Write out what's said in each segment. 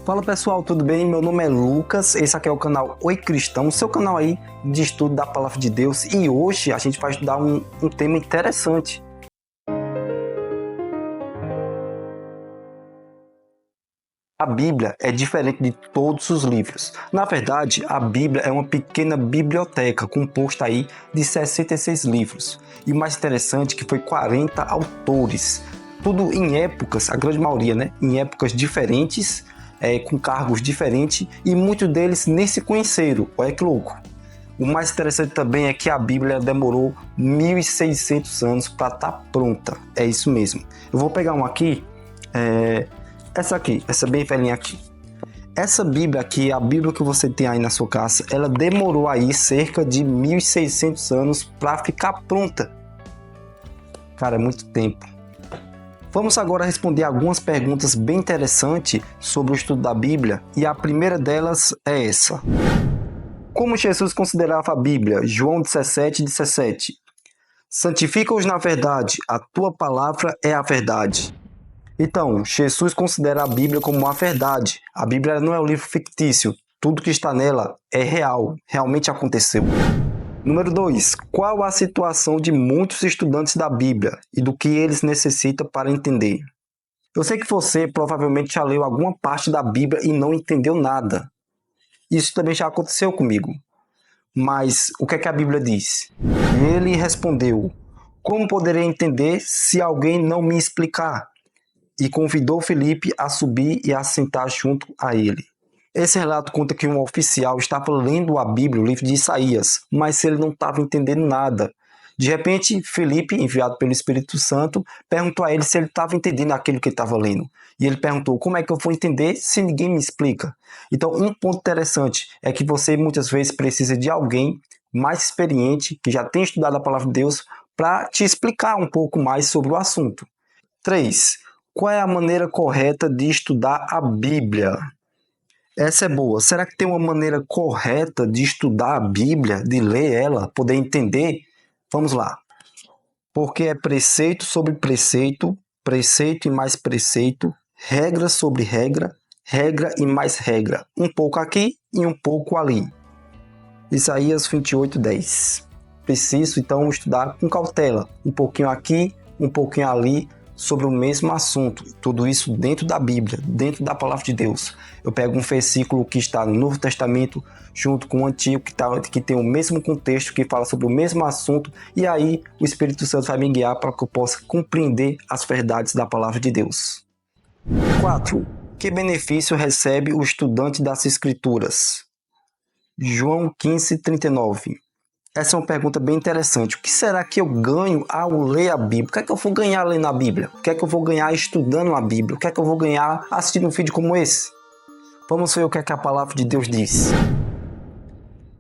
Fala pessoal, tudo bem? Meu nome é Lucas, esse aqui é o canal Oi Cristão, seu canal aí de estudo da Palavra de Deus, e hoje a gente vai estudar um tema interessante. A Bíblia é diferente de todos os livros. Na verdade, a Bíblia é uma pequena biblioteca composta aí de 66 livros. E o mais interessante é que foi 40 autores, tudo em épocas, a grande maioria, né? Em épocas diferentes, com cargos diferentes, e muitos deles nem se conheceram. Olha que louco! O mais interessante também é que a Bíblia demorou 1.600 anos para estar pronta. É isso mesmo. Eu vou pegar um aqui, essa bem velhinha aqui. Essa Bíblia aqui, a Bíblia que você tem aí na sua casa, ela demorou aí cerca de 1.600 anos para ficar pronta. Cara, é muito tempo. Vamos agora responder algumas perguntas bem interessantes sobre o estudo da Bíblia, e a primeira delas é essa. Como Jesus considerava a Bíblia? João 17:17. Santifica-os na verdade, a tua palavra é a verdade. Então, Jesus considera a Bíblia como uma verdade. A Bíblia não é um livro fictício. Tudo que está nela é real, realmente aconteceu. Número 2. Qual a situação de muitos estudantes da Bíblia e do que eles necessitam para entender? Eu sei que você provavelmente já leu alguma parte da Bíblia e não entendeu nada. Isso também já aconteceu comigo. Mas o que é que a Bíblia diz? Ele respondeu: como poderei entender se alguém não me explicar? E convidou Filipe a subir e a sentar junto a ele. Esse relato conta que um oficial estava lendo a Bíblia, o livro de Isaías, mas ele não estava entendendo nada. De repente, Filipe, enviado pelo Espírito Santo, perguntou a ele se ele estava entendendo aquilo que ele estava lendo. E ele perguntou: como é que eu vou entender se ninguém me explica? Então, um ponto interessante é que você muitas vezes precisa de alguém mais experiente, que já tem estudado a Palavra de Deus, para te explicar um pouco mais sobre o assunto. 3. Qual é a maneira correta de estudar a Bíblia? Essa é boa. Será que tem uma maneira correta de estudar a Bíblia, de ler ela, poder entender? Vamos lá. Porque é preceito sobre preceito, preceito e mais preceito, regra sobre regra, regra e mais regra. Um pouco aqui e um pouco ali. Isaías 28:10. Preciso, então, estudar com cautela. Um pouquinho aqui, um pouquinho ali, sobre o mesmo assunto, tudo isso dentro da Bíblia, dentro da Palavra de Deus. Eu pego um versículo que está no Novo Testamento, junto com o Antigo, que tem o mesmo contexto, que fala sobre o mesmo assunto, e aí o Espírito Santo vai me guiar para que eu possa compreender as verdades da Palavra de Deus. 4. Que benefício recebe o estudante das Escrituras? João 15:39. Essa é uma pergunta bem interessante. O que será que eu ganho ao ler a Bíblia? O que é que eu vou ganhar lendo a Bíblia? O que é que eu vou ganhar estudando a Bíblia? O que é que eu vou ganhar assistindo um vídeo como esse? Vamos ver o que é que a Palavra de Deus diz.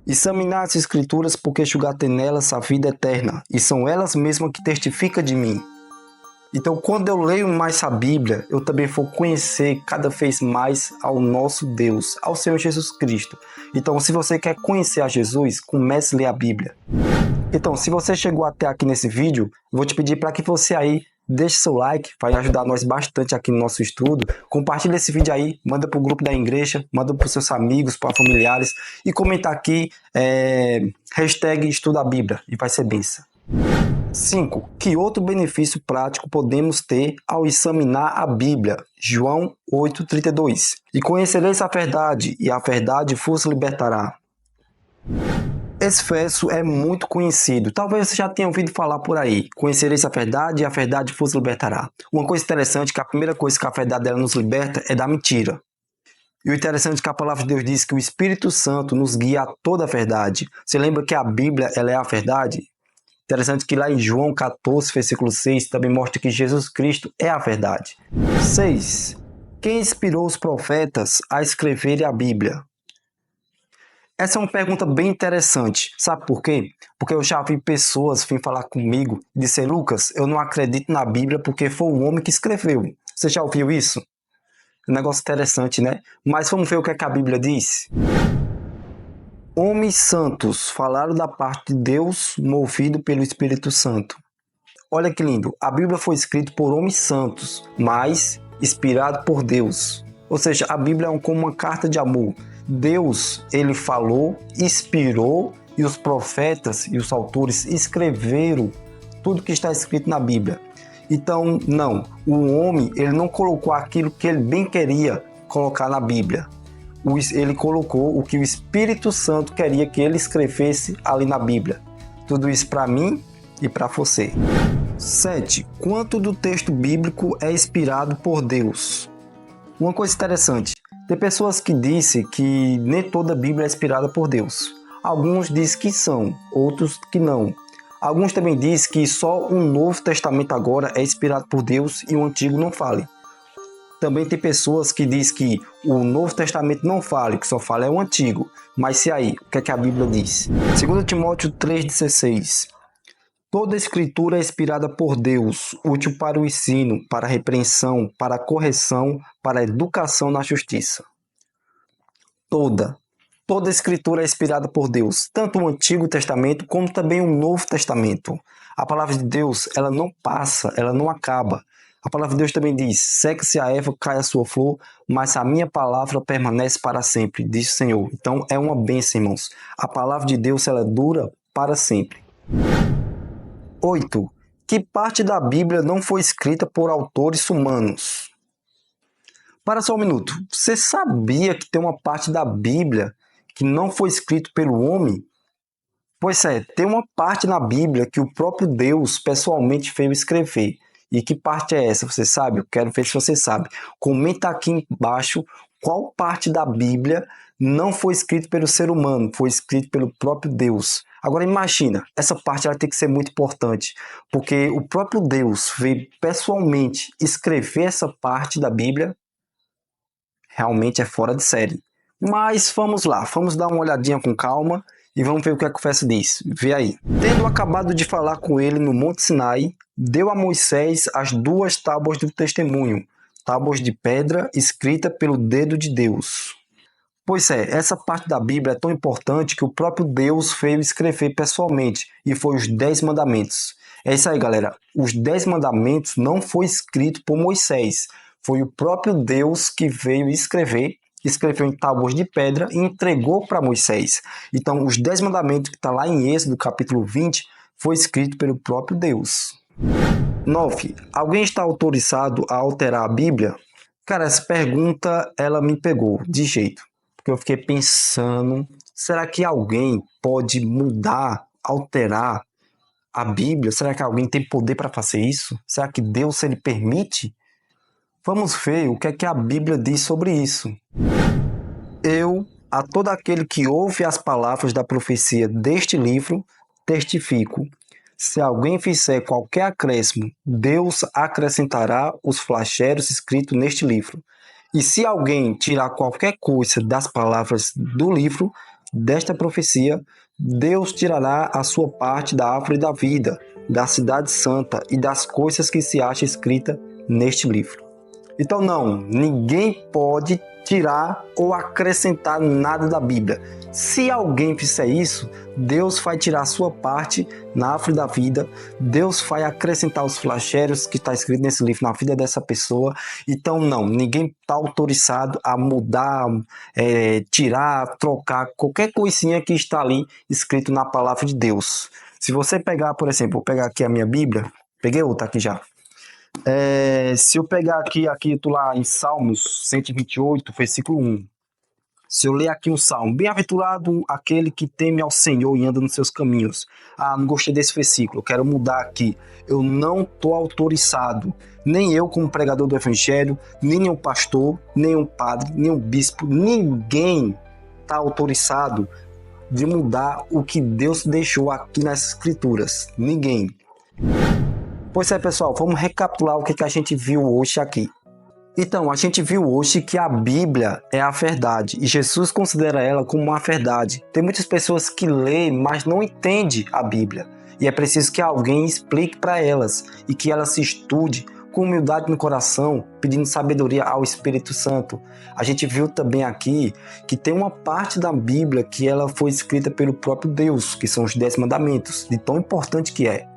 Examinar as Escrituras, porque julgar-te nelas a vida eterna, e são elas mesmas que testificam de mim. Então, quando eu leio mais a Bíblia, eu também vou conhecer cada vez mais ao nosso Deus, ao Senhor Jesus Cristo. Então, se você quer conhecer a Jesus, comece a ler a Bíblia. Então, se você chegou até aqui nesse vídeo, vou te pedir para que você aí deixe seu like, vai ajudar nós bastante aqui no nosso estudo. Compartilhe esse vídeo aí, manda para o grupo da igreja, manda para os seus amigos, para familiares, e comenta aqui, hashtag Estuda a Bíblia, e vai ser bênção. 5. Que outro benefício prático podemos ter ao examinar a Bíblia? João 8:32. E conhecereis a verdade, e a verdade vos libertará. Esse verso é muito conhecido. Talvez você já tenha ouvido falar por aí. Conhecereis a verdade, e a verdade vos libertará. Uma coisa interessante é que a primeira coisa que a verdade dela nos liberta é da mentira. E o interessante é que a Palavra de Deus diz que o Espírito Santo nos guia a toda a verdade. Você lembra que a Bíblia ela é a verdade? Interessante que lá em João 14, versículo 6, também mostra que Jesus Cristo é a verdade. 6. Quem inspirou os profetas a escreverem a Bíblia? Essa é uma pergunta bem interessante. Sabe por quê? Porque eu já vi pessoas vir falar comigo e dizer: Lucas, eu não acredito na Bíblia porque foi o homem que escreveu. Você já ouviu isso? Um negócio interessante, né? Mas vamos ver o que é que a Bíblia diz. Homens santos falaram da parte de Deus, movido pelo Espírito Santo. Olha que lindo, a Bíblia foi escrita por homens santos, mas inspirado por Deus. Ou seja, a Bíblia é como uma carta de amor. Deus, ele falou, inspirou, e os profetas e os autores escreveram tudo que está escrito na Bíblia. Então, não, o homem, ele não colocou aquilo que ele bem queria colocar na Bíblia. Ele colocou o que o Espírito Santo queria que ele escrevesse ali na Bíblia. Tudo isso para mim e para você. 7. Quanto do texto bíblico é inspirado por Deus? Uma coisa interessante, tem pessoas que dizem que nem toda a Bíblia é inspirada por Deus. Alguns dizem que são, outros que não. Alguns também dizem que só o Novo Testamento agora é inspirado por Deus e o Antigo não fale. Também tem pessoas que dizem que o Novo Testamento não fale, que só fala é o Antigo. Mas e aí, o que é que a Bíblia diz? 2 Timóteo 3,16. Toda a Escritura é inspirada por Deus, útil para o ensino, para a repreensão, para a correção, para a educação na justiça. Toda a Escritura é inspirada por Deus, tanto o Antigo Testamento como também o Novo Testamento. A palavra de Deus, ela não passa, ela não acaba. A palavra de Deus também diz, seca-se a erva, cai a sua flor, mas a minha palavra permanece para sempre, diz o Senhor. Então é uma bênção, irmãos. A palavra de Deus, ela dura para sempre. 8. Que parte da Bíblia não foi escrita por autores humanos? Para só um minuto. Você sabia que tem uma parte da Bíblia que não foi escrita pelo homem? Pois é, tem uma parte na Bíblia que o próprio Deus pessoalmente fez escrever. E que parte é essa? Você sabe? Eu quero ver se você sabe. Comenta aqui embaixo qual parte da Bíblia não foi escrita pelo ser humano, foi escrita pelo próprio Deus. Agora imagina, essa parte ela tem que ser muito importante, porque o próprio Deus veio pessoalmente escrever essa parte da Bíblia, realmente é fora de série. Mas vamos lá, vamos dar uma olhadinha com calma e vamos ver o que a conversa diz. Vê aí. Tendo acabado de falar com ele no Monte Sinai, deu a Moisés as 2 tábuas do testemunho, tábuas de pedra escrita pelo dedo de Deus. Pois é, essa parte da Bíblia é tão importante que o próprio Deus veio escrever pessoalmente, e foi os 10 mandamentos. É isso aí, galera. Os 10 mandamentos não foi escrito por Moisés, foi o próprio Deus que veio escrever, escreveu em tábuas de pedra e entregou para Moisés. Então, os 10 mandamentos que está lá em Êxodo, capítulo 20, foi escrito pelo próprio Deus. 9. Alguém está autorizado a alterar a Bíblia? Cara, essa pergunta, ela me pegou de jeito. Porque eu fiquei pensando, será que alguém pode mudar, alterar a Bíblia? Será que alguém tem poder para fazer isso? Será que Deus, ele permite? Vamos ver o que é que a Bíblia diz sobre isso. Eu, a todo aquele que ouve as palavras da profecia deste livro, testifico. Se alguém fizer qualquer acréscimo, Deus acrescentará os flagelos escritos neste livro. E se alguém tirar qualquer coisa das palavras do livro, desta profecia, Deus tirará a sua parte da árvore da vida, da cidade santa e das coisas que se acha escrita neste livro. Então não, ninguém pode tirar ou acrescentar nada da Bíblia. Se alguém fizer isso, Deus vai tirar a sua parte na árvore da vida, Deus vai acrescentar os flagelos que está escrito nesse livro na vida dessa pessoa. Então não, ninguém está autorizado a mudar, tirar, trocar qualquer coisinha que está ali escrito na palavra de Deus. Se você pegar, por exemplo, vou pegar aqui a minha Bíblia, peguei outra aqui já. Se eu pegar aqui eu tô lá em Salmos 128, versículo 1. Se eu ler aqui um salmo, bem-aventurado aquele que teme ao Senhor e anda nos seus caminhos. Não gostei desse versículo, eu quero mudar aqui. Eu não estou autorizado, nem eu como pregador do evangelho, nem um pastor, nem um padre, nem um bispo, ninguém está autorizado de mudar o que Deus deixou aqui nas escrituras. Ninguém. Pois é, pessoal, vamos recapitular o que a gente viu hoje aqui. Então, a gente viu hoje que a Bíblia é a verdade e Jesus considera ela como uma verdade. Tem muitas pessoas que leem, mas não entendem a Bíblia. E é preciso que alguém explique para elas e que elas se estude com humildade no coração, pedindo sabedoria ao Espírito Santo. A gente viu também aqui que tem uma parte da Bíblia que ela foi escrita pelo próprio Deus, que são os 10 mandamentos, de tão importante que é.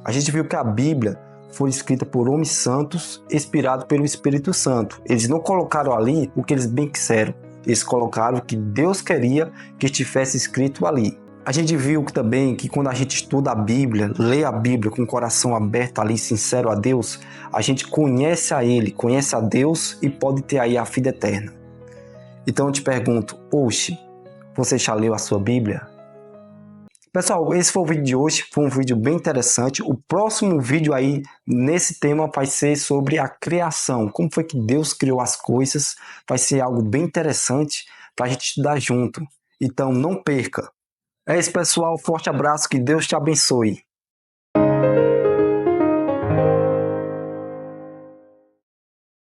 A gente viu que a Bíblia foi escrita por homens santos, inspirados pelo Espírito Santo. Eles não colocaram ali o que eles bem quiseram. Eles colocaram o que Deus queria que estivesse escrito ali. A gente viu também que quando a gente estuda a Bíblia, lê a Bíblia com o coração aberto ali, sincero a Deus, a gente conhece a Ele, conhece a Deus e pode ter aí a vida eterna. Então eu te pergunto, hoje, você já leu a sua Bíblia? Pessoal, esse foi o vídeo de hoje, foi um vídeo bem interessante. O próximo vídeo aí nesse tema vai ser sobre a criação, como foi que Deus criou as coisas, vai ser algo bem interessante para a gente estudar junto. Então não perca! É isso, pessoal, forte abraço, que Deus te abençoe.